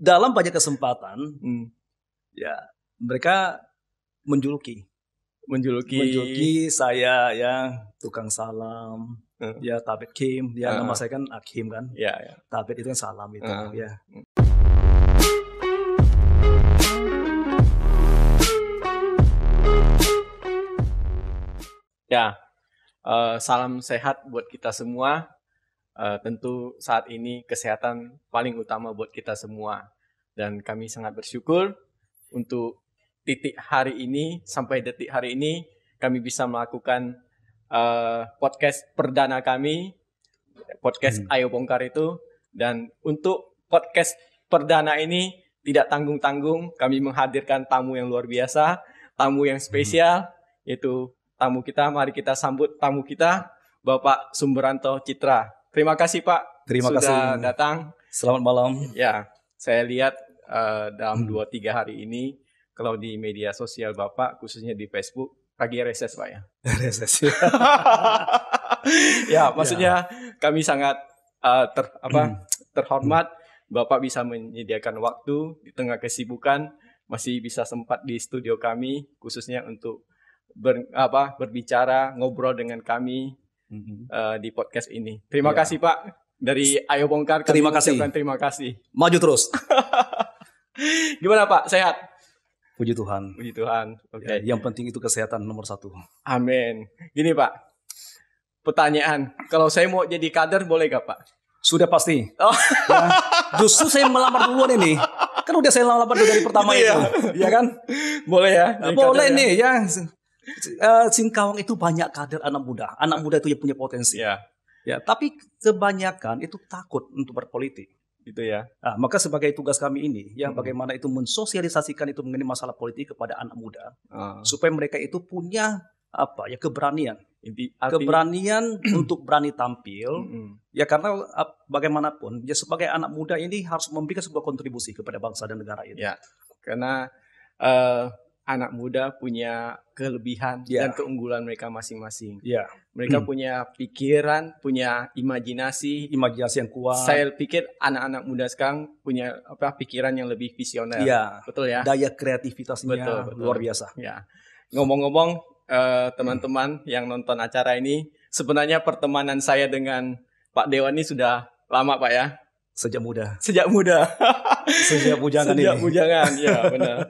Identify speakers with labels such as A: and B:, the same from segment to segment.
A: dalam banyak kesempatan, ya mereka menjuluki saya ya tukang salam, ya Tabet Kim, ya nama saya kan Akim kan, Tabet itu kan salam itu, ya.
B: Ya, salam sehat buat kita semua. Tentu saat ini kesehatan paling utama buat kita semua. Dan kami sangat bersyukur untuk titik hari ini, sampai detik hari ini, kami bisa melakukan podcast perdana kami, podcast Ayo Bongkar itu. Dan untuk podcast perdana ini, tidak tanggung-tanggung, kami menghadirkan tamu yang luar biasa, tamu yang spesial, yaitu tamu kita. Mari kita sambut tamu kita, Bapak Sumberanto Citra. Terima kasih Pak. Sudah datang.
A: Selamat malam.
B: Ya, saya lihat dalam 2-3 hari ini, kalau di media sosial Bapak, khususnya di Facebook, lagi reses Pak ya.
A: Reses.
B: Ya, maksudnya kami sangat terhormat Bapak bisa menyediakan waktu di tengah kesibukan, masih bisa sempat di studio kami, khususnya untuk berbicara, ngobrol dengan kami di podcast ini. Terima kasih Pak. Dari Ayo Bongkar,
A: terima kasih.
B: Terima kasih.
A: Maju terus.
B: Gimana Pak? Sehat?
A: Puji Tuhan.
B: Puji Tuhan. Oke.
A: Ya, yang penting itu kesehatan nomor 1.
B: Amin. Gini Pak, pertanyaan. Kalau saya mau jadi kader boleh gak Pak?
A: Sudah pasti. Ya, justru saya melamar duluan ini. Kan udah saya lamar dari pertama gitu itu. Ya kan?
B: Boleh ya?
A: Boleh nih ya. Singkawang itu banyak kader anak muda. Anak muda itu ya punya potensi. Ya, tapi kebanyakan itu takut untuk berpolitik.
B: Gitu ya.
A: Nah, maka sebagai tugas kami ini, ya bagaimana itu mensosialisasikan itu mengenai masalah politik kepada anak muda, supaya mereka itu punya keberanian, keberanian untuk berani tampil. Ya karena bagaimanapun, ya sebagai anak muda ini harus memberikan sebuah kontribusi kepada bangsa dan negara ini.
B: Ya, karena anak muda punya kelebihan dan keunggulan mereka masing-masing.
A: Ya.
B: Mereka punya pikiran, punya imajinasi
A: yang kuat.
B: Saya pikir anak-anak muda sekarang punya pikiran yang lebih visioner.
A: Ya.
B: Betul ya.
A: Daya kreativitasnya betul. Luar biasa.
B: Ya. Ngomong-ngomong, teman-teman yang nonton acara ini, sebenarnya pertemanan saya dengan Pak Dewan ini sudah lama Pak ya.
A: Sejak muda.
B: Sejak bujangan, ya benar.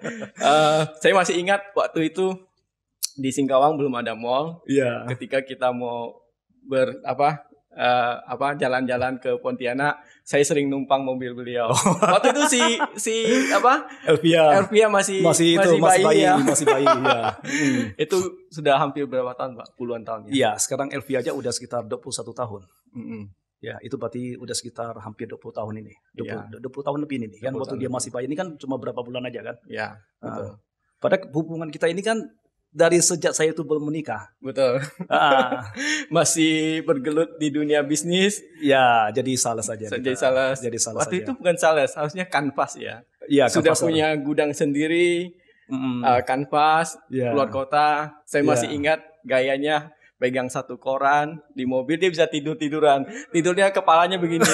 B: Saya masih ingat waktu itu di Singkawang belum ada mall.
A: Iya.
B: Ketika kita mau jalan-jalan ke Pontianak, saya sering numpang mobil beliau. Waktu itu Elvia masih bayi ya. Itu sudah hampir berapa tahun Pak? Puluhan tahun ya.
A: Iya, sekarang Elvia aja udah sekitar 21 tahun. Ya, itu berarti udah sekitar hampir 20 tahun ini. 20 tahun lebih ini kan. Waktu dia masih bayi ini kan cuma berapa bulan aja kan.
B: Ya, betul.
A: Padahal hubungan kita ini kan dari sejak saya itu belum menikah.
B: Betul. Masih bergelut di dunia bisnis.
A: Ya, jadi sales saja.
B: Jadi sales. Waktu itu bukan sales, harusnya kanvas ya.
A: Iya,
B: sudah punya gudang sendiri, kanvas, keluar kota. Saya masih ingat gayanya. Pegang satu koran di mobil, dia bisa tiduran. Tidurnya kepalanya begini.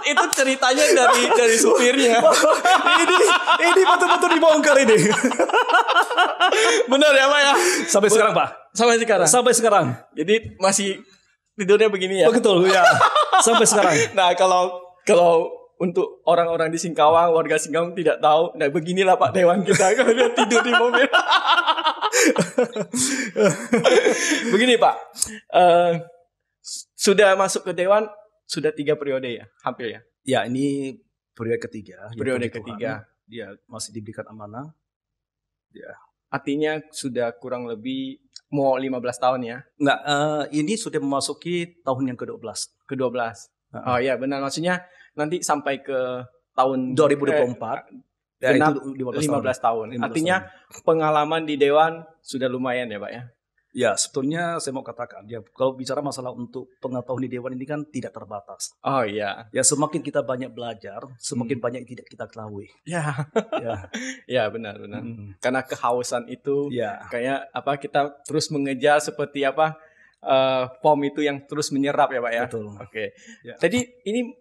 B: itu ceritanya dari supirnya.
A: ini betul-betul dibongkar ini.
B: Benar ya Pak ya?
A: Sampai sekarang Pak. Sampai sekarang.
B: Jadi masih tidurnya begini ya?
A: Betul ya. Sampai sekarang.
B: Nah kalau untuk orang-orang di Singkawang, warga Singkawang tidak tahu, nah beginilah Pak Dewan kita kalau dia tidur di mobil. Begini Pak, sudah masuk ke Dewan sudah 3 periode ya, hampir ya?
A: Ya, ini periode ketiga.
B: Periode ketiga.
A: Dia masih diberikan amanah. Ya.
B: Artinya sudah kurang lebih mau 15 tahun ya?
A: Enggak, ini sudah memasuki tahun yang ke-12.
B: Ke-12. Oh iya benar, maksudnya nanti sampai ke tahun
A: 2024. Ya,
B: itu 15 tahun. Artinya pengalaman di Dewan sudah lumayan ya Pak ya?
A: Ya, sebetulnya saya mau katakan, ya kalau bicara masalah untuk pengetahuan di Dewan ini kan tidak terbatas.
B: Oh iya.
A: Ya, semakin kita banyak belajar, semakin banyak tidak kita ketahui.
B: Ya. Ya benar. Karena kehausan itu kayak kita terus mengejar seperti form itu yang terus menyerap ya Pak ya?
A: Betul.
B: Oke. Ya. Jadi ini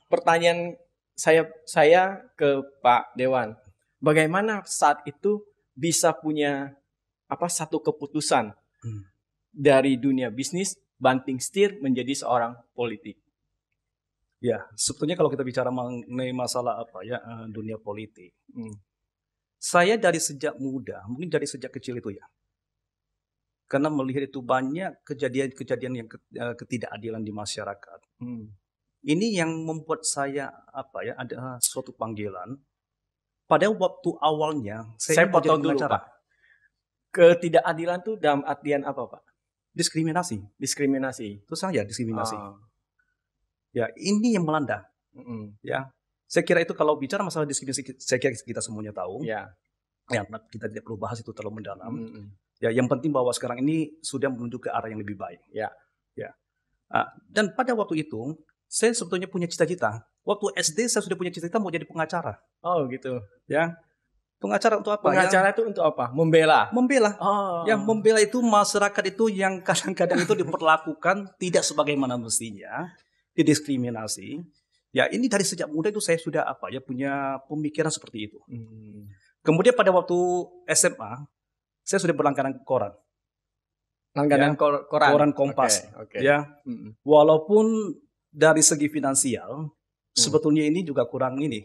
B: pertanyaan saya ke Pak Dewan. Bagaimana saat itu bisa punya satu keputusan dari dunia bisnis banting setir menjadi seorang politik?
A: Ya, sebetulnya kalau kita bicara mengenai masalah dunia politik, saya dari sejak muda, mungkin dari sejak kecil itu ya, karena melihat itu banyak kejadian-kejadian yang ketidakadilan di masyarakat. Ini yang membuat saya ada suatu panggilan. Pada waktu awalnya saya
B: potong dulu, Pak. Ketidakadilan itu dalam artian apa, Pak?
A: Diskriminasi. Itu saja diskriminasi. Ya, ini yang melanda. Ya, saya kira itu kalau bicara masalah diskriminasi, saya kira kita semuanya tahu. Ya, kita tidak perlu bahas itu terlalu mendalam. Ya, yang penting bahwa sekarang ini sudah menuju ke arah yang lebih baik. Ya. Dan pada waktu itu saya sebetulnya punya cita-cita. Waktu SD saya sudah punya cita-cita mau jadi pengacara.
B: Oh, gitu.
A: Ya. Pengacara untuk apa?
B: Pengacara itu untuk apa? Membela.
A: Oh. Yang membela itu masyarakat itu yang kadang-kadang itu diperlakukan tidak sebagaimana mestinya. Didiskriminasi. Ya, ini dari sejak muda itu saya sudah punya pemikiran seperti itu. Kemudian pada waktu SMA saya sudah berlangganan koran.
B: Langganan koran.
A: Koran Kompas.
B: Okay.
A: Ya. Walaupun dari segi finansial sebetulnya ini juga kurang ini.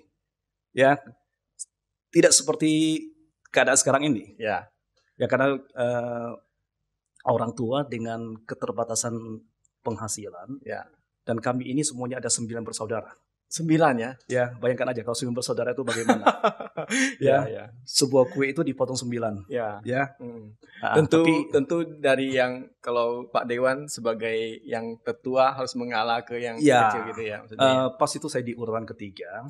A: Ya. Tidak seperti keadaan sekarang ini. Ya, karena orang tua dengan keterbatasan penghasilan. Ya. Dan kami ini semuanya ada 9 bersaudara.
B: 9 ya?
A: Ya, bayangkan aja kalau 9 bersaudara itu bagaimana. Ya. Sebuah kue itu dipotong 9. Ya.
B: Tentu dari yang kalau Pak Dewan sebagai yang tertua harus mengalah ke yang kecil gitu ya.
A: Pas itu saya di urutan ketiga.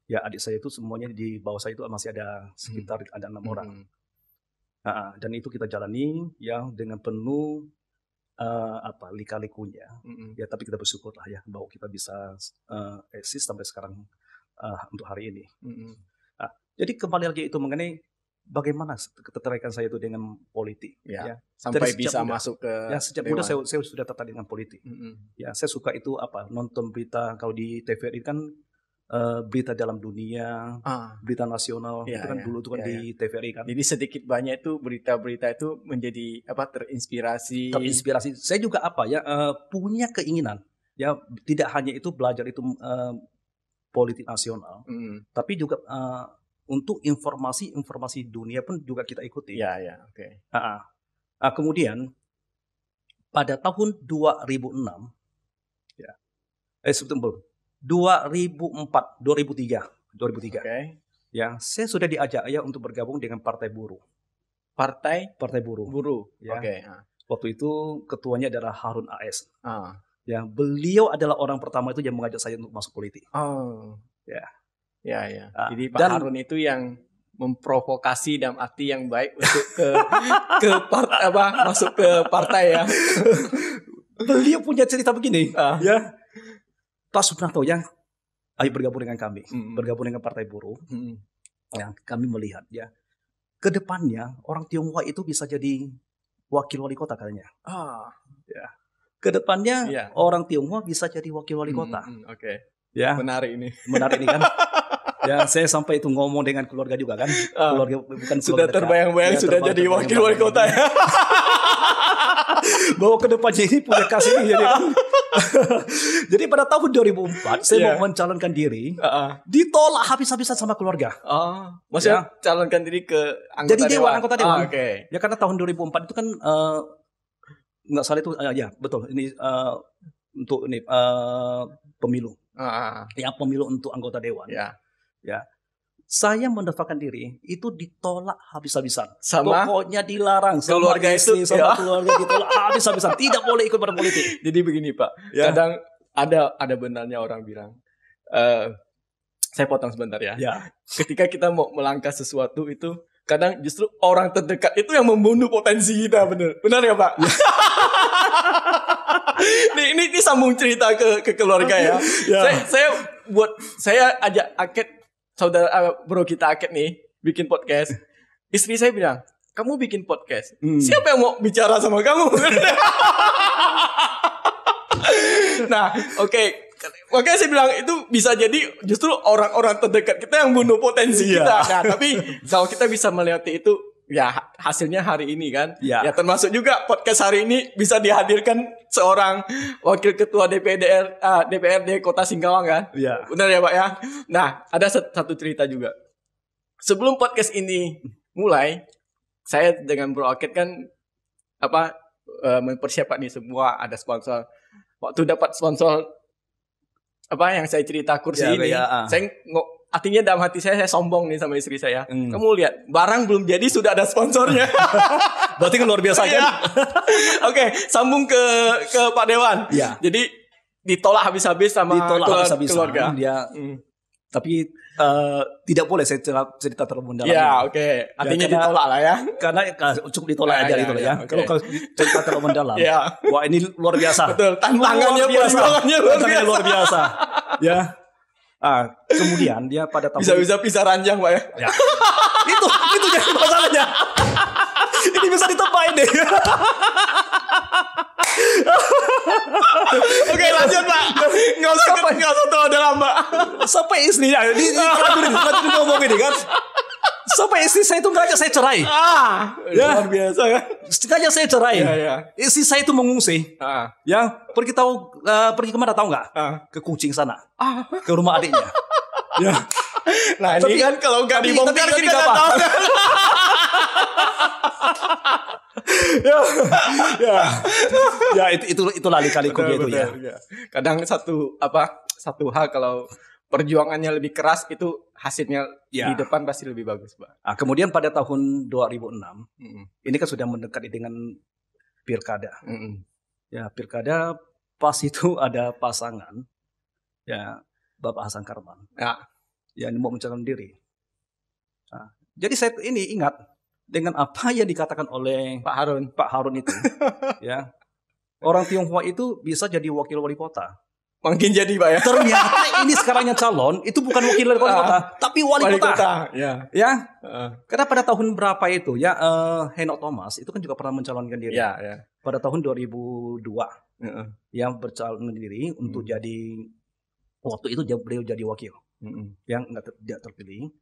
A: Ya, adik saya itu semuanya di bawah saya itu masih ada sekitar ada 6 orang. Dan itu kita jalani ya dengan penuh lika-likunya. Ya, tapi kita bersyukur lah ya bahwa kita bisa eksis sampai sekarang untuk hari ini. Jadi kembali lagi itu mengenai bagaimana ketertarikan saya itu dengan politik.
B: Ya. Sampai bisa masuk ke.
A: Ya, sejak muda saya sudah tertarik dengan politik. Ya, saya suka itu nonton berita kalau di TVRI kan. Berita dalam dunia, berita nasional, itu kan dulu itu kan di TVRI kan.
B: Jadi sedikit banyak itu berita-berita itu menjadi terinspirasi.
A: Saya juga punya keinginan ya tidak hanya itu belajar itu politik nasional, tapi juga untuk informasi dunia pun juga kita ikuti.
B: Ya, oke.
A: Kemudian pada tahun 2006 ya, sebetulnya 2003.
B: Okay.
A: Ya, saya sudah diajak untuk bergabung dengan Partai Buruh.
B: Partai
A: Buruh. Ya.
B: Oke.
A: Waktu itu ketuanya adalah Harun AS. Ya, beliau adalah orang pertama itu yang mengajak saya untuk masuk politik.
B: Ya. Jadi Pak Harun itu yang memprovokasi dalam arti yang baik untuk masuk ke partai ya.
A: Beliau punya cerita begini. Ya. Pak Suprapto ya, ayo bergabung dengan kami, bergabung dengan Partai Buruh. Ya, kami melihat ya, ke depannya orang Tionghoa itu bisa jadi wakil wali kota katanya. Ya, ke depannya orang Tionghoa bisa jadi wakil wali kota.
B: Oke.
A: Ya,
B: menarik ini
A: kan. Ya, saya sampai itu ngomong dengan keluarga juga kan. Keluarga bukan
B: sudah terbayang-bayang sudah jadi wakil wali kota ya.
A: Bahwa ke depannya ini punya kasih ini jadi kan. Jadi pada tahun 2004 saya mau mencalonkan diri, ditolak habis-habisan sama keluarga.
B: Maksudnya calonkan diri ke anggota
A: jadi dewan. Anggota dewan.
B: Okay.
A: Ya karena tahun 2004 itu kan nggak salah itu ya betul ini untuk ini pemilu. Ya pemilu untuk anggota dewan. Ya. Saya mendaftarkan diri itu ditolak habis-habisan. Pokoknya dilarang sama
B: keluarga istri,
A: sama keluarga ditolak habis-habisan. Tidak boleh ikut berpolitik.
B: Jadi begini Pak, kadang ada benarnya orang bilang, saya potong sebentar ya. Ketika kita mau melangkah sesuatu itu, kadang justru orang terdekat itu yang membunuh potensi kita, benar ya Pak? ini sambung cerita ke keluarga ya. Saya ajak Aket. Saudara bro kita Aket nih bikin podcast. Istri saya bilang, kamu bikin podcast, siapa yang mau bicara sama kamu? Nah, oke. makanya saya bilang itu bisa jadi justru orang-orang terdekat kita yang bunuh potensi kita. Nah, tapi kalau kita bisa melewati itu, ya hasilnya hari ini kan. Ya termasuk juga podcast hari ini bisa dihadirkan seorang wakil ketua DPRD Kota Singkawang kan. Benar ya Pak ya. Nah, ada satu cerita juga. Sebelum podcast ini mulai, saya dengan Bro Akid kan mempersiapkan ini semua, ada sponsor. Waktu dapat sponsor yang saya cerita kursi ini, saya artinya dalam hati saya sombong nih sama istri saya. Kamu lihat, barang belum jadi sudah ada sponsornya.
A: Berarti kan luar biasa kan?
B: Oke, sambung ke Pak Dewan. Jadi ditolak habis-habis sama keluarga.
A: Tapi tidak boleh saya cerita terlalu dalam.
B: Artinya ditolak lah ya.
A: Karena cukup ditolak aja gitu ya. Kalau cerita terlalu mendalam, wah ini luar biasa.
B: Betul, tantangannya
A: luar biasa. Ya. Kemudian dia pada tahun
B: bisa pisah ranjang Pak ya.
A: Itu jadi masalahnya. Ini bisa ditebak deh.
B: Oke, lanjut Pak. Nggak usah tahu dalam Pak.
A: Sampai istrinya di ngomong ini kan. Sampai istri saya itu ngajak saya cerai.
B: Luar biasa ya.
A: Ngajak saya cerai. Istri saya itu mengungsi. Pergi kemana tahu nggak? Ke Kucing sana. Ke rumah adiknya.
B: Nah, ini kan kalau nggak dibongkar kita nggak tahu.
A: Itu lali-kaliku gitu ya.
B: Kadang satu hal kalau perjuangannya lebih keras itu hasilnya di depan pasti lebih bagus, Pak.
A: Kemudian pada tahun 2006 ini kan sudah mendekati dengan pilkada. Pilkada pas itu ada pasangan Bapak Hasan Karman. Yang mau mencalonkan diri. Jadi saya ini ingat dengan apa yang dikatakan oleh Pak Harun itu. Orang Tionghoa itu bisa jadi wakil wali kota.
B: Makin jadi Pak ya.
A: Ternyata ini sekarang yang calon itu bukan wakil wali kota, tapi wali kota. Karena pada tahun berapa itu Henok Thomas itu kan juga pernah mencalonkan diri. Pada tahun 2002 yang bercalon diri untuk jadi, waktu itu beliau jadi wakil yang tidak terpilih.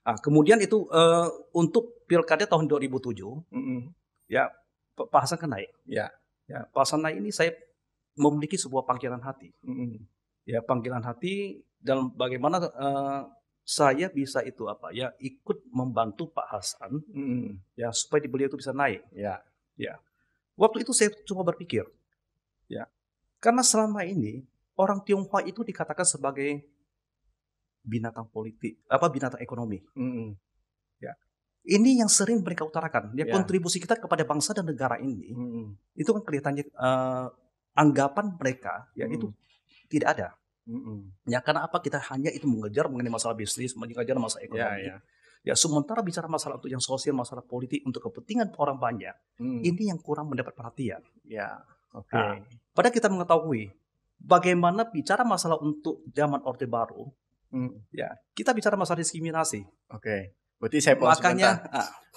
A: Kemudian itu untuk pilkada tahun 2007 Pak Hasan kan naik. Pak Hasan naik ini saya memiliki sebuah panggilan hati. Panggilan hati dalam bagaimana saya bisa itu ikut membantu Pak Hasan supaya beliau itu bisa naik. Waktu itu saya coba berpikir karena selama ini orang Tionghoa itu dikatakan sebagai binatang politik, binatang ekonomi. Ini yang sering mereka utarakan. Kontribusi kita kepada bangsa dan negara ini itu kan kelihatannya anggapan mereka itu tidak ada. Karena apa, kita hanya itu mengejar mengenai masalah bisnis, mengejar masalah ekonomi. Sementara bicara masalah untuk yang sosial, masalah politik untuk kepentingan orang banyak, ini yang kurang mendapat perhatian. Padahal kita mengetahui bagaimana bicara masalah untuk zaman Orde Baru, kita bicara masalah diskriminasi.
B: Berarti saya paham sebentar.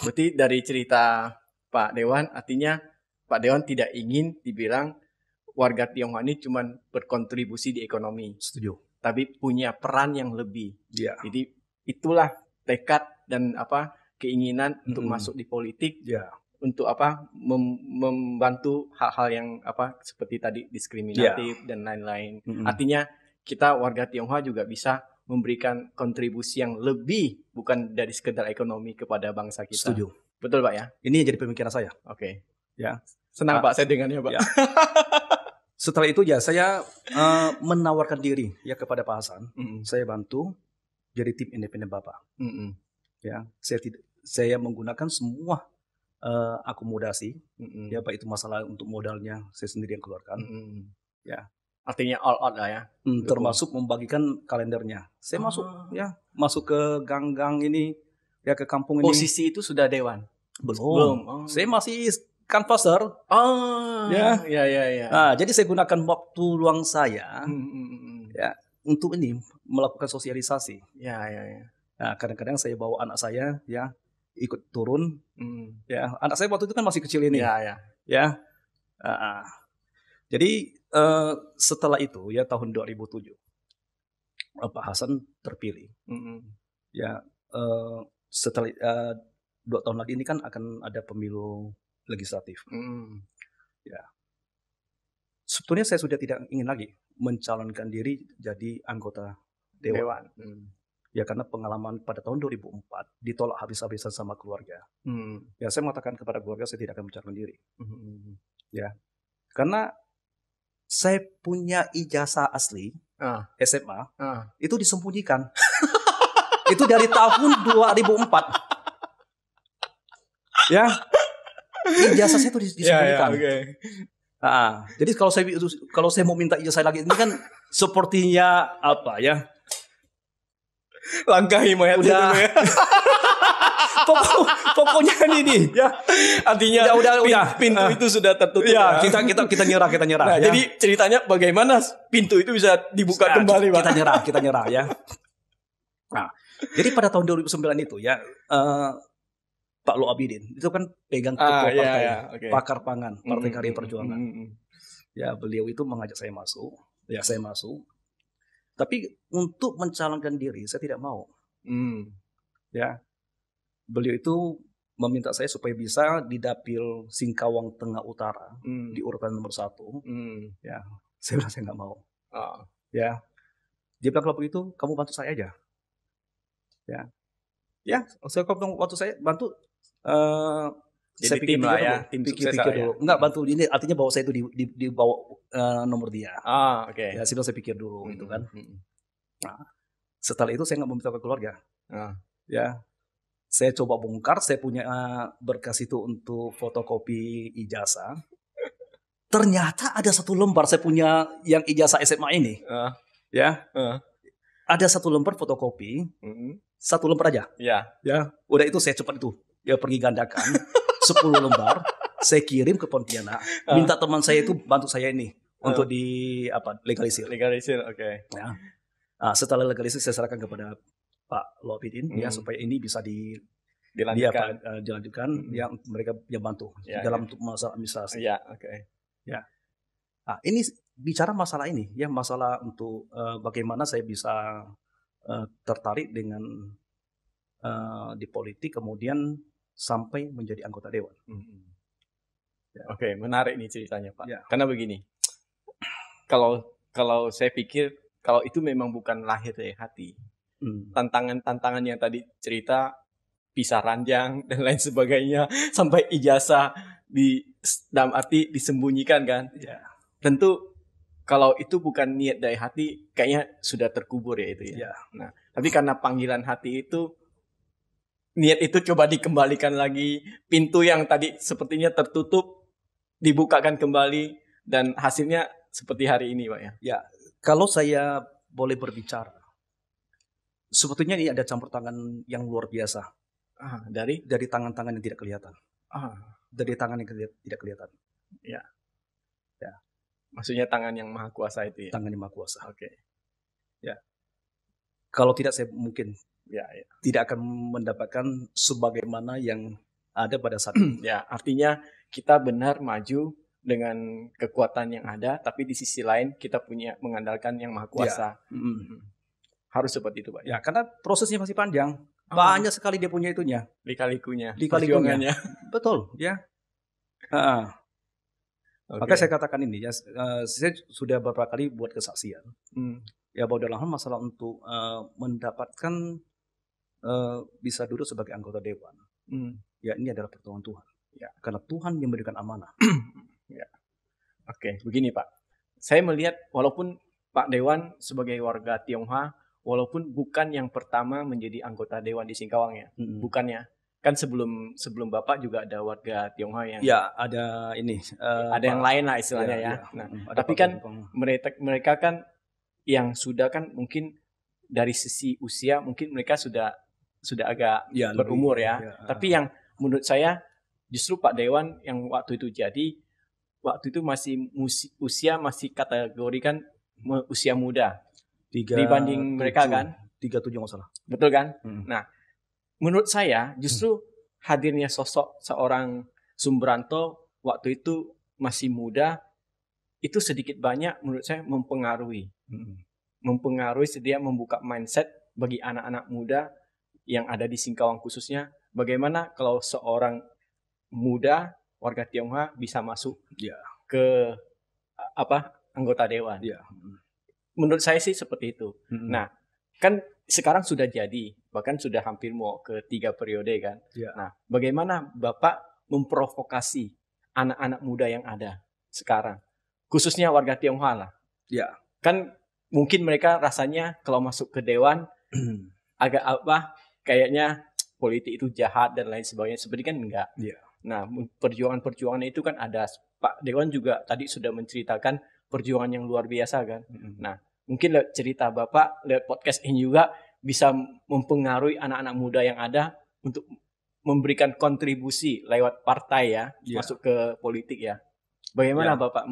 B: Berarti dari cerita Pak Dewan, artinya Pak Dewan tidak ingin dibilang warga Tionghoa ini cuma berkontribusi di ekonomi.
A: Setuju.
B: Tapi punya peran yang lebih. Jadi itulah tekad dan keinginan untuk masuk di politik. Untuk membantu hal-hal yang seperti tadi diskriminatif dan lain-lain. Artinya kita warga Tionghoa juga bisa memberikan kontribusi yang lebih, bukan dari sekedar ekonomi kepada bangsa kita.
A: Setuju.
B: Betul Pak ya?
A: Ini jadi pemikiran saya.
B: Senang Pak saya dengannya Pak.
A: Setelah itu saya menawarkan diri kepada Pak Hasan. Saya bantu jadi tim independen Bapak. Saya menggunakan semua akomodasi, baik itu masalah untuk modalnya saya sendiri yang keluarkan.
B: Artinya all out lah ya.
A: Termasuk membagikan kalendernya. Saya masuk ke gang-gang ini, ke kampung ini.
B: Posisi itu sudah Dewan?
A: Belum. Saya masih canvasser. Jadi saya gunakan waktu luang saya untuk ini melakukan sosialisasi. Kadang-kadang saya bawa anak saya ikut turun. Anak saya waktu itu kan masih kecil ini. Jadi setelah itu ya tahun 2007 Pak Hasan terpilih. Ya setelah 2 tahun lagi ini kan akan ada pemilu legislatif. Ya, sebetulnya saya sudah tidak ingin lagi mencalonkan diri jadi anggota dewan. Ya karena pengalaman pada tahun 2004 ditolak habis-habisan sama keluarga. Ya saya mengatakan kepada keluarga saya tidak akan mencalonkan diri. Ya karena saya punya ijazah asli SMA itu disembunyikan. Itu dari tahun 2004. Ya, ijazah saya itu disembunyikan. Jadi kalau saya mau minta ijazah lagi ini kan sepertinya apa ya?
B: Langkahi mayat itu ya.
A: Pokoknya ini ya.
B: Artinya pintu itu sudah tertutup.
A: Ya, kita nyerah.
B: Nah, ya. Jadi ceritanya bagaimana pintu itu bisa dibuka kembali, Pak?
A: Kita nyerah ya. Nah, jadi pada tahun 2009 itu ya Pak Lo Abidin itu kan pegang ketua partai, pakar pangan Partai Karya Perjuangan. Ya, beliau itu mengajak saya masuk. Ya, saya masuk. Tapi untuk mencalonkan diri saya tidak mau. Ya, beliau itu meminta saya supaya bisa di dapil Singkawang Tengah Utara di urutan nomor 1. Ya, saya bilang saya nggak mau. Ya, dia bilang kalau begitu kamu bantu saya aja. Ya, saya waktu saya bantu. Saya pikir lah ya, tim pikir dulu. Enggak bantu ini artinya bahwa saya itu di bawah nomor dia.
B: Oke.
A: Ya, saya pikir dulu gitu kan. Nah, setelah itu saya nggak memberitahu ke keluarga. Ya, saya coba bongkar, saya punya berkas itu untuk fotokopi ijazah. Ternyata ada 1 lembar saya punya yang ijazah SMA ini. Ya, ada 1 lembar fotokopi, 1 lembar aja. Ya, udah itu saya cepat itu. Ya pergi gandakan 10 lembar, saya kirim ke Pontianak, minta teman saya itu bantu saya ini untuk legalisir.
B: Oke.
A: Ya. Nah, setelah legalisir saya serahkan kepada Pak Lo Abidin ya supaya ini bisa dilanjutkan yang mereka yang bantu dalam untuk masalah administrasi.
B: Ya.
A: Nah, ini bicara masalah ini ya, masalah untuk bagaimana saya bisa tertarik dengan di politik kemudian sampai menjadi anggota dewan.
B: Oke, menarik nih ceritanya, Pak. Ya. Karena begini, kalau saya pikir kalau itu memang bukan lahir dari hati, tantangan yang tadi cerita pisah ranjang dan lain sebagainya sampai ijazah dalam arti disembunyikan kan.
A: Ya.
B: Tentu kalau itu bukan niat dari hati, kayaknya sudah terkubur ya itu ya. Nah, tapi karena panggilan hati itu, niat itu coba dikembalikan lagi, pintu yang tadi sepertinya tertutup dibukakan kembali dan hasilnya seperti hari ini, Pak ya.
A: Ya, kalau saya boleh berbicara, sebetulnya ini ada campur tangan yang luar biasa. Dari tangan-tangan yang tidak kelihatan. Dari tangan yang tidak kelihatan.
B: Ya. Maksudnya tangan yang maha kuasa itu ya.
A: Tangan yang maha kuasa.
B: Oke.
A: Ya. Kalau tidak saya mungkin tidak akan mendapatkan sebagaimana yang ada pada saat ini.
B: Ya, artinya kita benar maju dengan kekuatan yang ada, tapi di sisi lain kita punya mengandalkan yang maha kuasa. Harus seperti itu, Pak.
A: Ya, karena prosesnya masih panjang. Banyak sekali dia punya itunya.
B: Lika-likunya.
A: Betul, ya. Maka saya katakan ini ya, saya sudah beberapa kali buat kesaksian. Ya bahwa dalam hal masalah untuk mendapatkan bisa duduk sebagai anggota dewan. Ya ini adalah pertolongan Tuhan. Ya, karena Tuhan yang memberikan amanah.
B: Ya. Oke, begini Pak. Saya melihat walaupun Pak Dewan sebagai warga Tionghoa, walaupun bukan yang pertama menjadi anggota dewan di Singkawang ya, bukannya. Kan sebelum Bapak juga ada warga Tionghoa yang
A: ada ini
B: ada yang lain lah istilahnya ya. Nah, tapi kan mereka kan yang sudah kan mungkin dari sisi usia mungkin mereka sudah agak berumur ya. Tapi yang menurut saya justru Pak Dewan yang waktu itu masih usia masih kategorikan usia muda dibanding mereka kan
A: 37 nggak salah.
B: Betul kan? Nah, menurut saya justru hadirnya sosok seorang Sumbranto waktu itu masih muda itu sedikit banyak menurut saya mempengaruhi. Mempengaruhi sedia membuka mindset bagi anak-anak muda yang ada di Singkawang khususnya. Bagaimana kalau seorang muda warga Tionghoa bisa masuk ke anggota dewan. Menurut saya sih seperti itu. Nah, kan sekarang sudah jadi, bahkan sudah hampir mau ke 3 periode kan. Nah, bagaimana Bapak memprovokasi anak-anak muda yang ada sekarang, khususnya warga Tionghoa lah. Kan mungkin mereka rasanya kalau masuk ke dewan agak kayaknya politik itu jahat dan lain sebagainya. Sebenarnya kan enggak. Nah, perjuangan-perjuangan itu kan ada. Pak Dewan juga tadi sudah menceritakan perjuangan yang luar biasa kan. Nah, mungkin cerita Bapak lewat podcast ini juga bisa mempengaruhi anak-anak muda yang ada untuk memberikan kontribusi lewat partai masuk ke politik ya. Bagaimana Bapak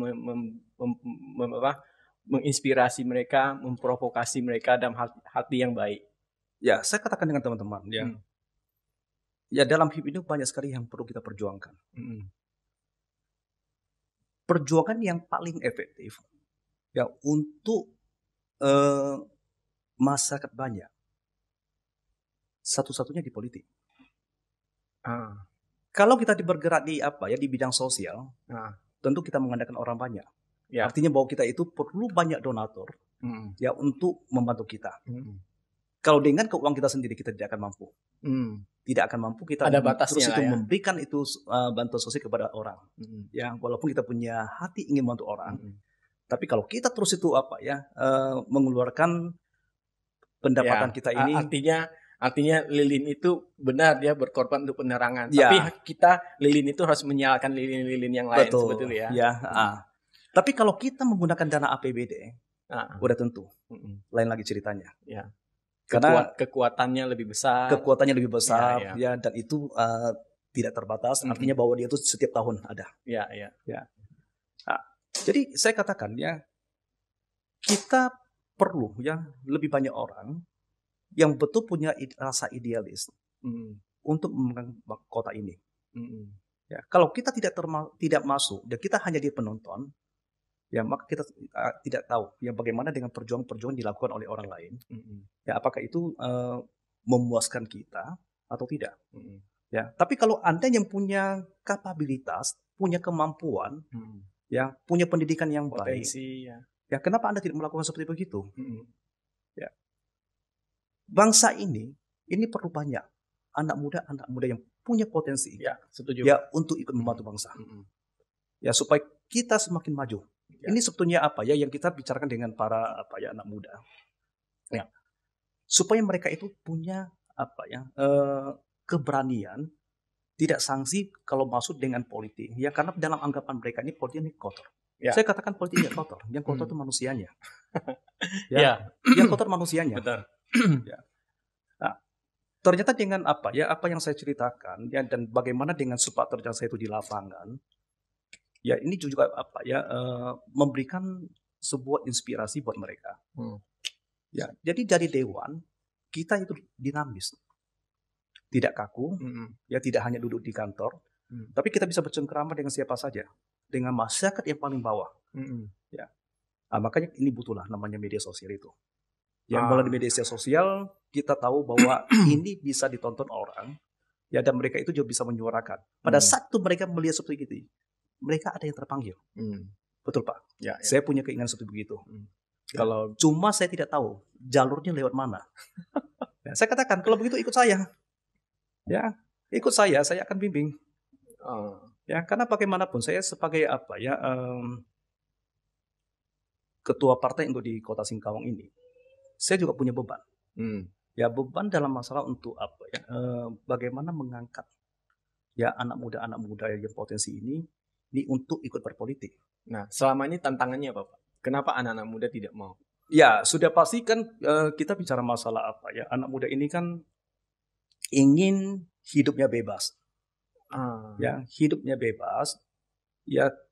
B: menginspirasi mereka, memprovokasi mereka dalam hati yang baik?
A: Ya, saya katakan dengan teman-teman ya dalam hidup ini banyak sekali yang perlu kita perjuangkan. Perjuangan yang paling efektif ya untuk masyarakat banyak, satu-satunya di politik. Kalau kita bergerak di di bidang sosial, tentu kita mengandalkan orang banyak. Artinya bahwa kita itu perlu banyak donatur ya untuk membantu kita. Kalau dengan keuangan kita sendiri kita tidak akan mampu. Tidak akan mampu kita
B: ada batasnya
A: terus itu memberikan itu bantuan sosial kepada orang. Ya, walaupun kita punya hati ingin membantu orang, tapi kalau kita terus itu mengeluarkan pendapatan kita ini,
B: artinya lilin itu benar dia berkorban untuk penerangan. Tapi kita lilin itu harus menyalakan lilin-lilin yang lain.
A: Betul ya. Tapi kalau kita menggunakan dana APBD, udah tentu lain lagi ceritanya.
B: Karena kekuatannya lebih besar.
A: Dan itu tidak terbatas. Artinya bahwa dia itu setiap tahun ada. Jadi saya katakan kita perlu lebih banyak orang yang betul punya rasa idealis untuk memegang kota ini. Kalau kita tidak masuk dan kita hanya di penonton, maka kita tidak tahu bagaimana dengan perjuangan-perjuangan dilakukan oleh orang lain. Apakah itu memuaskan kita atau tidak? Tapi kalau Anda yang punya kapabilitas, punya kemampuan, punya pendidikan yang
B: potensi,
A: baik, kenapa Anda tidak melakukan seperti begitu? Bangsa ini perlu banyak anak muda yang punya potensi, untuk ikut membantu bangsa, supaya kita semakin maju. Ini sebetulnya yang kita bicarakan dengan para anak muda, supaya mereka itu punya keberanian, tidak sanksi kalau masuk dengan politik, karena dalam anggapan mereka ini politik ini kotor. Saya katakan politik ini kotor, yang kotor itu manusianya, yang kotor manusianya.
B: Betul.
A: Nah, ternyata dengan apa yang saya ceritakan dan bagaimana dengan sepak terjang saya itu di lapangan, ini juga memberikan sebuah inspirasi buat mereka. Jadi dari dewan kita itu dinamis, tidak kaku, tidak hanya duduk di kantor, tapi kita bisa bercengkerama dengan siapa saja, dengan masyarakat yang paling bawah. Makanya ini butuhlah namanya media sosial itu. Melalui media sosial kita tahu bahwa ini bisa ditonton orang, dan mereka itu juga bisa menyuarakan. Pada saat itu mereka melihat seperti itu, mereka ada yang terpanggil. Betul Pak. Saya punya keinginan seperti begitu. Kalau cuma saya tidak tahu jalurnya lewat mana. Saya katakan kalau begitu ikut saya. Ikut saya akan bimbing. Karena bagaimanapun saya sebagai ketua partai untuk di Kota Singkawang ini, saya juga punya beban. Beban dalam masalah untuk bagaimana mengangkat anak muda yang potensi ini untuk ikut berpolitik.
B: Nah, selama ini tantangannya apa Pak? Kenapa anak-anak muda tidak mau?
A: Sudah pasti kan kita bicara masalah anak muda ini kan ingin hidupnya bebas. Hidupnya bebas,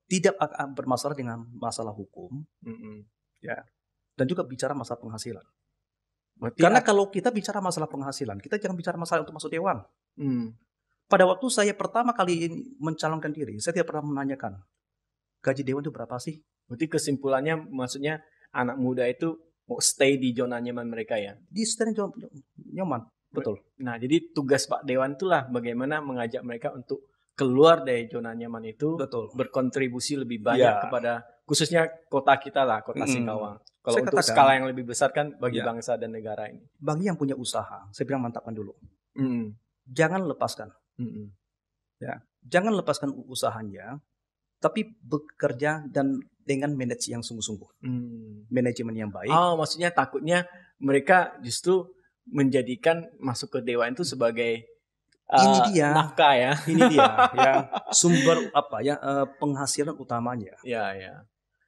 A: tidak akan bermasalah dengan masalah hukum, dan juga bicara masalah penghasilan. Karena kalau kita bicara masalah penghasilan, kita jangan bicara masalah untuk masuk dewan. Pada waktu saya pertama kali mencalonkan diri, saya tidak pernah menanyakan gaji dewan itu berapa sih?
B: Berarti kesimpulannya maksudnya anak muda itu mau stay di zona nyaman mereka ya?
A: Di stay nyaman, betul.
B: Nah, jadi tugas Pak Dewan itulah bagaimana mengajak mereka untuk keluar dari zona nyaman itu,
A: betul,
B: berkontribusi lebih banyak kepada khususnya kota kita lah, kota Singkawang. Kalau
A: saya
B: untuk
A: katakan,
B: skala yang lebih besar kan bagi bangsa dan negara ini.
A: Bagi yang punya usaha, saya bilang mantapkan dulu. Jangan lepaskan. Ya, jangan lepaskan usahanya, tapi bekerja dan dengan manage yang sungguh-sungguh. Manajemen yang baik.
B: Oh, maksudnya takutnya mereka justru menjadikan masuk ke Dewan itu sebagai
A: ini dia
B: nafkah ya.
A: Ini dia ya sumber penghasilan utamanya.
B: Ya.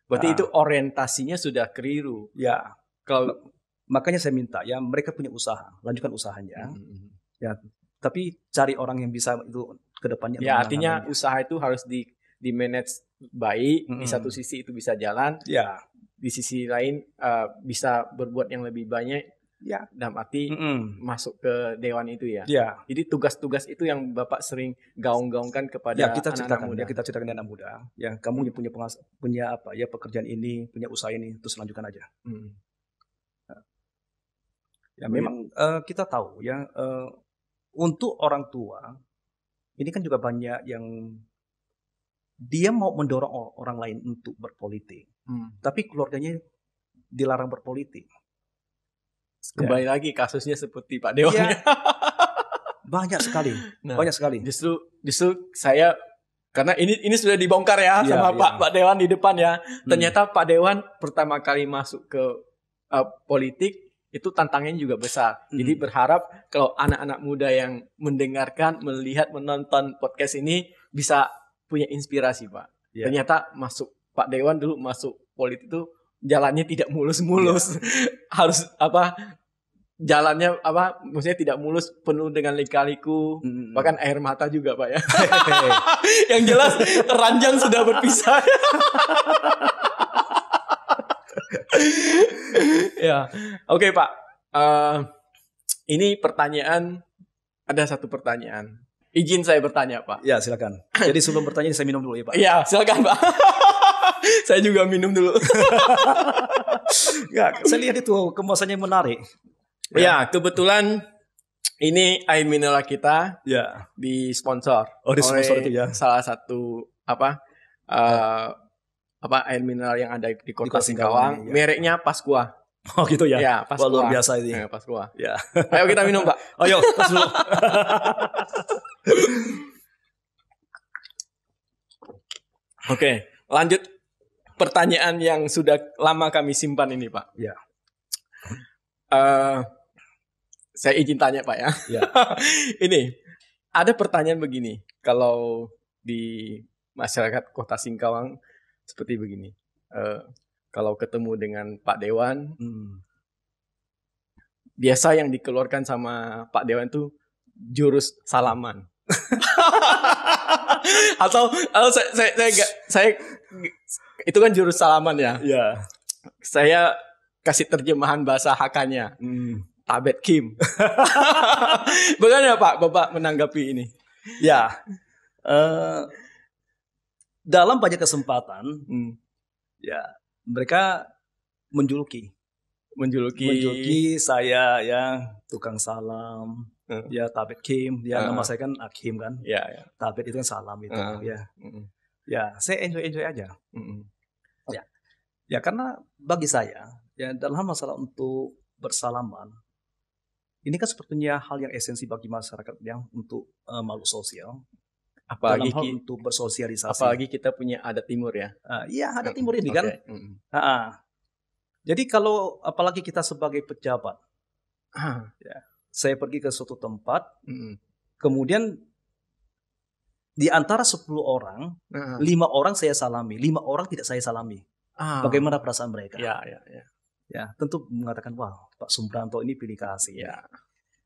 B: Berarti itu orientasinya sudah keliru.
A: Ya. Kalau makanya saya minta ya mereka punya usaha, lanjutkan usahanya. Ya, tapi cari orang yang bisa itu ke depannya.
B: Ya, artinya usaha itu harus di manage baik. Di satu sisi itu bisa jalan.
A: Ya.
B: Di sisi lain bisa berbuat yang lebih banyak.
A: Ya.
B: Dalam arti masuk ke Dewan itu ya.
A: Ya.
B: Jadi tugas-tugas itu yang Bapak sering gaung-gaungkan kepada anak-anak muda.
A: Kita ceritakan anak muda. Ya, kamu punya pekerjaan ini, punya usaha ini, terus lanjutkan aja. Ya, memang kita tahu ya untuk orang tua ini kan juga banyak yang dia mau mendorong orang lain untuk berpolitik, tapi keluarganya dilarang berpolitik.
B: Kembali lagi kasusnya seperti Pak Dewan. Ya.
A: Banyak sekali.
B: Justru saya karena ini sudah dibongkar ya sama Pak Dewan di depan ya. Ternyata Pak Dewan pertama kali masuk ke politik itu tantangannya juga besar. Jadi berharap kalau anak-anak muda yang mendengarkan, melihat, menonton podcast ini bisa punya inspirasi, Pak. Ternyata Pak Dewan dulu masuk politik itu jalannya tidak mulus-mulus. Harus jalannya maksudnya tidak mulus, penuh dengan lika-liku, bahkan air mata juga, Pak ya. Yang jelas ranjang sudah berpisah. Ya, oke Pak. Ini ada satu pertanyaan. Izin saya bertanya, Pak.
A: Ya, silakan. Jadi sebelum bertanya saya minum dulu ya, Pak.
B: Iya, silakan, Pak. Saya juga minum dulu.
A: Ya, saya lihat itu kemasannya menarik.
B: Ya, kebetulan ini air mineral kita disponsor
A: disponsor itu ya.
B: Salah satu air mineral yang ada di kota Singkawang. Mereknya Pasqua.
A: Oh gitu ya.
B: Ya, Pasqua.
A: Luar biasa ini.
B: Pasqua.
A: Ya.
B: Ayo kita minum, Pak.
A: Ayo, pas dulu.
B: Oke, lanjut pertanyaan yang sudah lama kami simpan ini, Pak.
A: Ya.
B: Saya izin tanya, Pak ya. Ini ada pertanyaan begini, kalau di masyarakat Kota Singkawang seperti begini. Kalau ketemu dengan Pak Dewan, biasa yang dikeluarkan sama Pak Dewan itu jurus salaman. atau saya itu kan jurus salaman ya.
A: Ya.
B: Saya kasih terjemahan bahasa Hakanya. Tabet Kim. Bagaimana Pak Bapak menanggapi ini?
A: Ya. Dalam banyak kesempatan ya mereka menjuluki saya ya tukang salam. Ya Tabet Kim, nama saya kan Akim kan. Tabet itu kan salam itu ya. Ya, saya enjoy aja. Ya karena bagi saya ya dalam masalah untuk bersalaman ini kan sepertinya hal yang esensi bagi masyarakat yang untuk makhluk sosial.
B: Apalagi
A: dalam hal untuk bersosialisasi.
B: Apalagi kita punya adat timur ya.
A: Iya, adat timur ini kan. Jadi kalau apalagi kita sebagai pejabat, ya, saya pergi ke suatu tempat, kemudian di antara 10 orang, 5 orang saya salami, 5 orang tidak saya salami. Bagaimana perasaan mereka? Ya, tentu mengatakan, wah, Pak Sumbranto ini pilih kasih.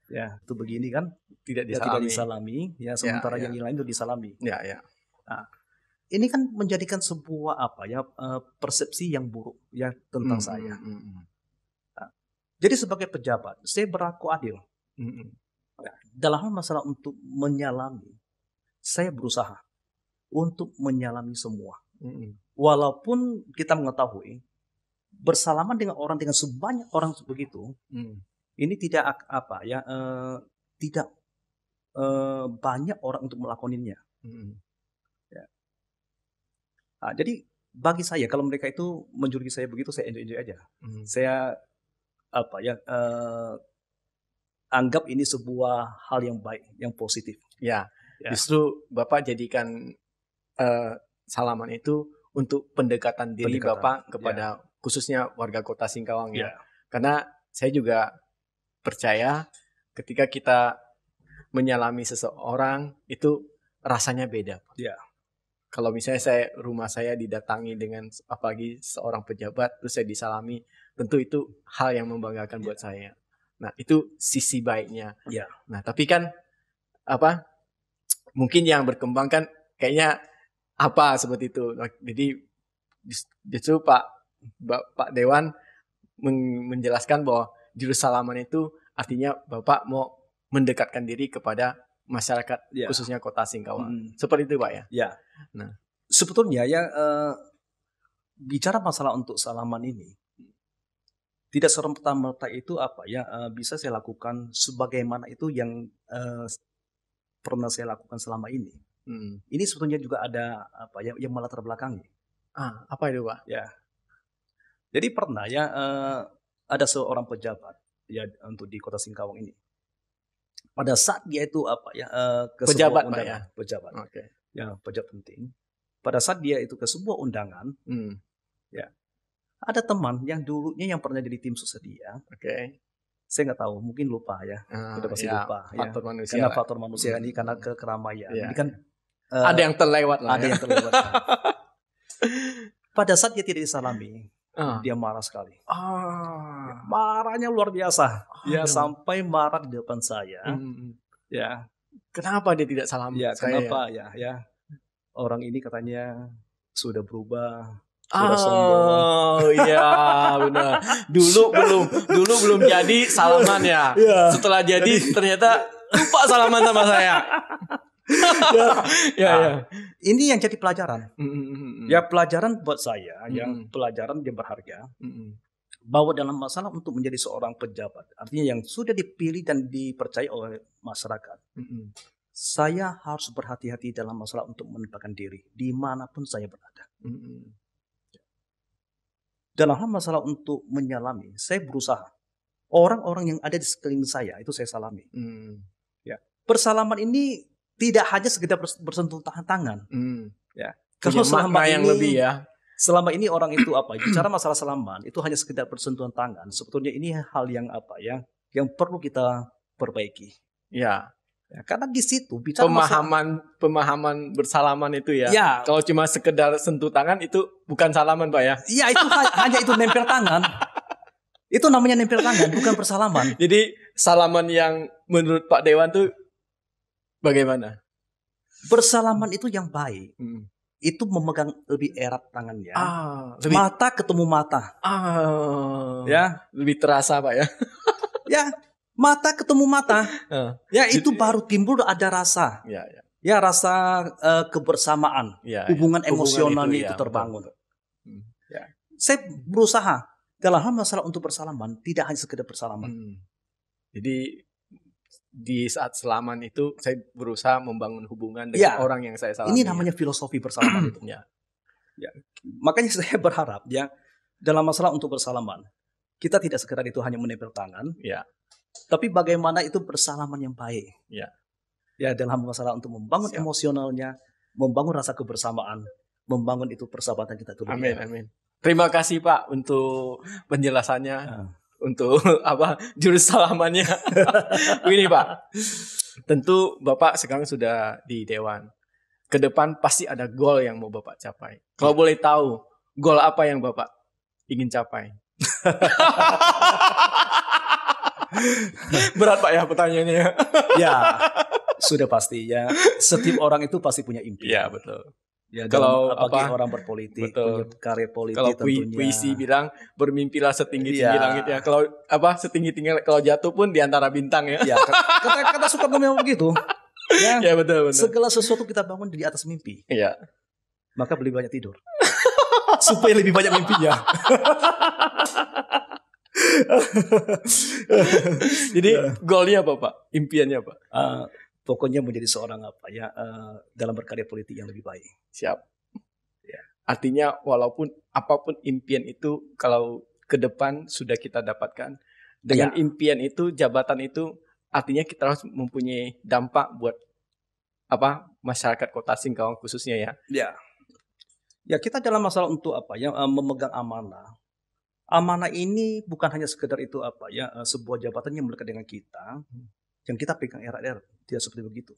A: Ya, itu begini kan, tidak disalami. Ya, sementara yang lain itu disalami. Nah, ini kan menjadikan sebuah persepsi yang buruk ya tentang saya. Nah, jadi sebagai pejabat, saya berlaku adil. Nah, dalam hal masalah untuk menyalami, saya berusaha untuk menyalami semua. Walaupun kita mengetahui bersalaman dengan orang dengan sebanyak orang begitu, ini tidak tidak banyak orang untuk melakoninya. Ya. Nah, jadi bagi saya kalau mereka itu menjuluki saya begitu, saya enjoy aja. Saya anggap ini sebuah hal yang baik, yang positif.
B: Ya. Justru Bapak jadikan salaman itu untuk pendekatan diri Bapak kepada khususnya warga Kota Singkawang ya. Karena saya juga percaya ketika kita menyalami seseorang itu rasanya beda. Kalau misalnya rumah saya didatangi dengan apalagi seorang pejabat terus saya disalami, tentu itu hal yang membanggakan buat saya. Nah, itu sisi baiknya. Nah, tapi kan mungkin yang berkembang kan kayaknya seperti itu. Jadi justru Pak Dewan menjelaskan bahwa jurusalaman itu artinya Bapak mau mendekatkan diri kepada masyarakat khususnya Kota Singkawang. Seperti itu Pak ya?
A: Nah, sebetulnya bicara masalah untuk salaman ini tidak serta-merta itu bisa saya lakukan sebagaimana itu yang pernah saya lakukan selama ini. Ini sebetulnya juga ada yang melatar belakangi.
B: Apa itu Pak?
A: Jadi pernah ada seorang pejabat untuk di Kota Singkawang ini. Pada saat dia itu ke
B: pejabat
A: sebuah undangan, pejabat. Pejabat penting. Pada saat dia itu ke sebuah undangan, ada teman yang dulunya yang pernah jadi tim sukses dia. Saya nggak tahu, mungkin lupa sudah pasti lupa.
B: Faktor manusia.
A: Karena faktor manusia ini karena keramaian. Ini kan
B: ada yang terlewat lah.
A: Ada yang terlewat. Pada saat dia tidak disalami, dia marah sekali. Marahnya luar biasa. Sampai marah di depan saya.
B: Kenapa dia tidak salam?
A: Kenapa orang ini katanya sudah berubah. Sudah sombong.
B: Iya benar. Dulu belum jadi salaman ya. Setelah jadi ternyata lupa salaman sama saya.
A: Ini yang jadi pelajaran. Pelajaran buat saya, yang pelajaran yang berharga. Bahwa dalam masalah untuk menjadi seorang pejabat, artinya yang sudah dipilih dan dipercaya oleh masyarakat, saya harus berhati-hati dalam masalah untuk menempatkan diri dimanapun saya berada. Dalam hal masalah untuk menyalami, saya berusaha. Orang-orang yang ada di sekeliling saya itu saya salami. Bersalaman ini tidak hanya sekedar bersentuh tangan. Kalau selama ini,
B: yang lebih
A: selama ini orang itu bicara masalah salaman itu hanya sekedar bersentuhan tangan. Sebetulnya ini hal yang yang perlu kita perbaiki. Karena di situ bicara
B: pemahaman bersalaman itu kalau cuma sekedar sentuh tangan itu bukan salaman Pak ya.
A: Itu hanya itu nempel tangan. Itu namanya nempel tangan, bukan bersalaman.
B: Jadi salaman yang menurut Pak Dewan tuh bagaimana?
A: Bersalaman itu yang baik. Itu memegang lebih erat tangannya. Mata ketemu mata.
B: Lebih terasa Pak ya.
A: Mata ketemu mata. Itu baru timbul ada rasa. Rasa kebersamaan. Hubungan emosionalnya itu terbangun. Saya berusaha dalam hal masalah untuk bersalaman tidak hanya sekedar bersalaman.
B: Jadi di saat salaman itu saya berusaha membangun hubungan dengan orang yang saya salami.
A: Ini namanya filosofi bersalaman itu. Makanya saya berharap dalam masalah untuk bersalaman kita tidak sekedar itu hanya menempel tangan. Tapi bagaimana itu bersalaman yang baik. Dalam masalah untuk membangun emosionalnya, membangun rasa kebersamaan, membangun itu persahabatan kita itu.
B: Amin. Terima kasih Pak untuk penjelasannya, untuk jurus salamannya. Begini Pak, tentu Bapak sekarang sudah di Dewan. Ke depan pasti ada goal yang mau Bapak capai. Kalau boleh tahu, goal apa yang Bapak ingin capai? Berat Pak ya pertanyaannya.
A: Sudah pasti setiap orang itu pasti punya impian.
B: Betul.
A: Kalau bagi orang berpolitik, punya karir politik
B: kalau
A: tentunya.
B: puisi bilang bermimpilah setinggi-tinggi langit ya. Kalau setinggi-tinggi kalau jatuh pun di antara bintang ya.
A: Kata Soekarno memang begitu.
B: Betul.
A: Segala sesuatu kita bangun di atas mimpi. maka lebih banyak tidur. Supaya lebih banyak mimpinya.
B: Jadi goalnya apa Pak? Impiannya apa?
A: Pokoknya menjadi seorang dalam berkarya politik yang lebih baik.
B: Siap. Ya. Artinya walaupun apapun impian itu, kalau ke depan sudah kita dapatkan dengan impian itu, jabatan itu, artinya kita harus mempunyai dampak buat masyarakat Kota Singkawang khususnya ya.
A: Ya, kita dalam masalah untuk memegang amanah. Amanah ini bukan hanya sekedar itu sebuah jabatan yang melekat dengan kita, yang kita pegang erat-erat, tidak seperti begitu.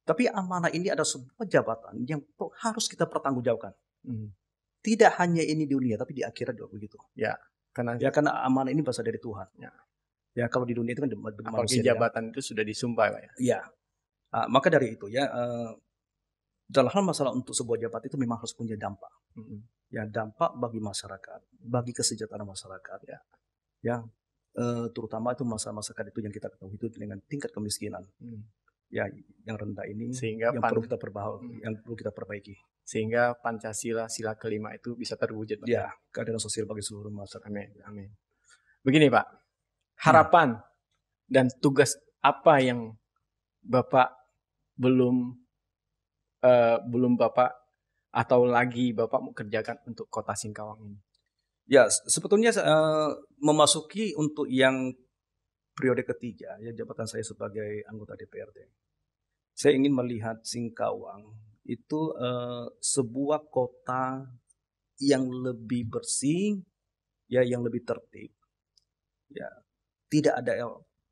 A: Tapi amanah ini ada sebuah jabatan yang harus kita pertanggungjawabkan. Tidak hanya ini di dunia, tapi di akhirat juga begitu.
B: Ya, karena
A: amanah ini berasal dari Tuhan. Ya, kalau di dunia itu kan
B: apalagi jabatan itu sudah disumpah Pak ya.
A: Iya. Maka dari itu dalam hal masalah untuk sebuah jabatan itu memang harus punya dampak. Ya, dampak bagi masyarakat, bagi kesejahteraan masyarakat. Ya, terutama itu masyarakat itu yang kita ketahui itu dengan tingkat kemiskinan. Ya, yang rendah ini
B: sehingga
A: yang perlu kita perbaiki.
B: Sehingga Pancasila sila kelima itu bisa terwujud.
A: Ya, keadilan sosial bagi seluruh masyarakat.
B: Amin. Begini Pak, harapan dan tugas apa yang Bapak belum Bapak atau lagi Bapak mau kerjakan untuk Kota Singkawang ini?
A: Ya, sebetulnya memasuki untuk yang periode ketiga ya jabatan saya sebagai anggota DPRD. Saya ingin melihat Singkawang itu sebuah kota yang lebih bersih, ya, yang lebih tertib, ya, tidak ada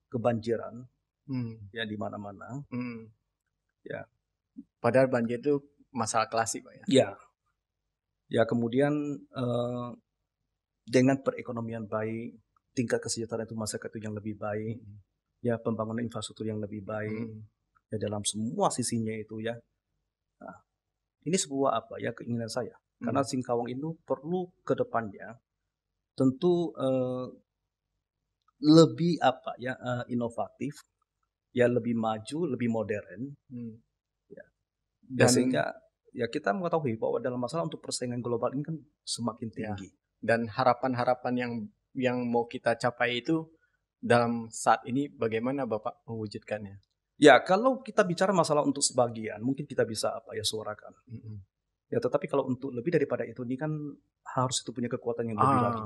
A: kebanjiran, ya di mana-mana, ya.
B: Padahal banjir itu masalah klasik Pak ya.
A: Ya kemudian dengan perekonomian baik, tingkat kesejahteraan itu masyarakat itu yang lebih baik, ya pembangunan infrastruktur yang lebih baik, ya dalam semua sisinya itu ya. Nah, ini sebuah keinginan saya. Karena Singkawang itu perlu ke depannya tentu lebih inovatif, ya lebih maju, lebih modern. Dan sehingga ya kita mengetahui bahwa dalam masalah untuk persaingan global ini kan semakin tinggi.
B: Dan harapan-harapan yang mau kita capai itu dalam saat ini bagaimana Bapak mewujudkannya?
A: Ya, kalau kita bicara masalah untuk sebagian, mungkin kita bisa suarakan. Ya, tetapi kalau untuk lebih daripada itu, ini kan harus itu punya kekuatan yang lebih lagi.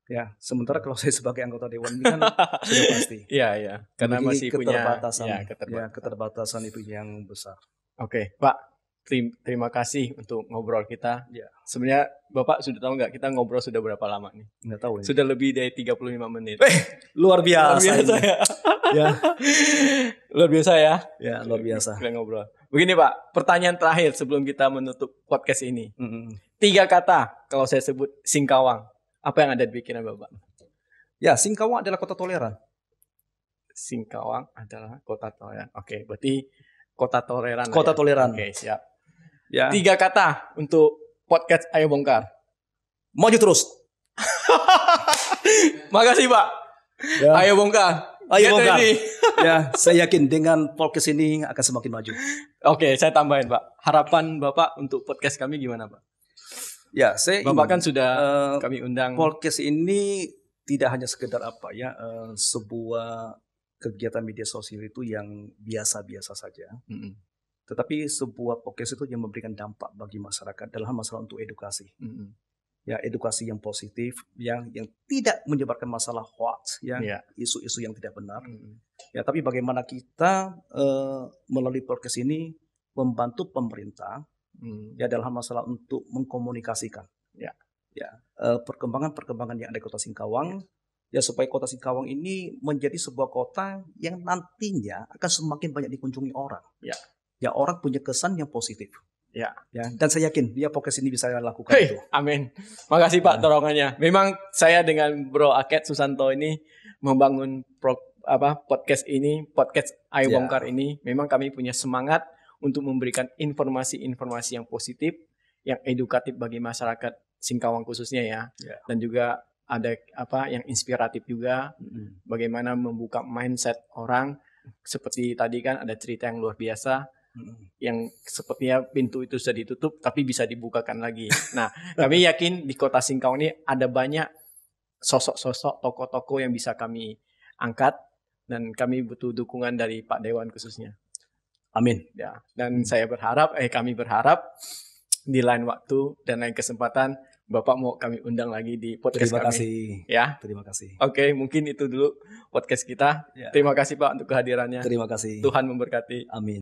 A: Ya, sementara kalau saya sebagai anggota dewan ini kan sudah pasti.
B: Iya. Karena masih
A: keterbatasan,
B: punya
A: keterbatasan itu yang besar.
B: Oke, Pak. Terima kasih untuk ngobrol kita. Sebenarnya Bapak sudah tahu nggak kita ngobrol sudah berapa lama nih?
A: Nggak tahu.
B: Sudah lebih dari 35 menit.
A: Luar biasa
B: ya. Luar biasa ya.
A: Ya, luar biasa.
B: Kita ngobrol. Begini Pak, pertanyaan terakhir sebelum kita menutup podcast ini. 3 kata kalau saya sebut Singkawang. Apa yang ada di pikiran Bapak?
A: Ya, Singkawang adalah kota toleran.
B: Singkawang adalah kota toleran. Oke, berarti kota toleran.
A: Kota toleran.
B: Oke, siap.
A: Ya.
B: 3 kata untuk podcast Ayo Bongkar.
A: Maju terus.
B: Makasih Pak. Ya. Ayo Bongkar.
A: Ayo Bongkar. Ya, saya yakin dengan podcast ini akan semakin maju.
B: Oke, saya tambahin Pak. Harapan Bapak untuk podcast kami gimana Pak?
A: Ya, Bapak
B: kan sudah kami undang.
A: Podcast ini tidak hanya sekedar sebuah kegiatan media sosial itu yang biasa-biasa saja. Tetapi sebuah podcast itu yang memberikan dampak bagi masyarakat dalam masalah untuk edukasi. Ya, edukasi yang positif, yang tidak menyebarkan masalah hoax, isu-isu yang tidak benar. Ya, tapi bagaimana kita melalui podcast ini membantu pemerintah ya dalam masalah untuk mengkomunikasikan perkembangan yang ada di Kota Singkawang, ya supaya Kota Singkawang ini menjadi sebuah kota yang nantinya akan semakin banyak dikunjungi orang. Ya, orang punya kesan yang positif. Ya, dan saya yakin dia podcast ini bisa lakukan itu.
B: Amin. Makasih Pak dorongannya. Memang saya dengan Bro Aket Susanto ini membangun podcast ini, podcast Ayo Bongkar ini. Memang kami punya semangat untuk memberikan informasi-informasi yang positif, yang edukatif bagi masyarakat Singkawang khususnya ya. Dan juga ada yang inspiratif juga, bagaimana membuka mindset orang. Seperti tadi kan ada cerita yang luar biasa yang sepertinya pintu itu sudah ditutup tapi bisa dibukakan lagi. Nah, kami yakin di Kota Singkawang ini ada banyak sosok-sosok tokoh-tokoh yang bisa kami angkat dan kami butuh dukungan dari Pak Dewan khususnya.
A: Amin.
B: Ya, dan kami berharap di lain waktu dan lain kesempatan Bapak mau kami undang lagi di podcast
A: Terima
B: kami.
A: kasih.
B: Ya.
A: Terima kasih.
B: Oke, mungkin itu dulu podcast kita.
A: Ya.
B: Terima kasih Pak untuk kehadirannya.
A: Terima kasih.
B: Tuhan memberkati.
A: Amin.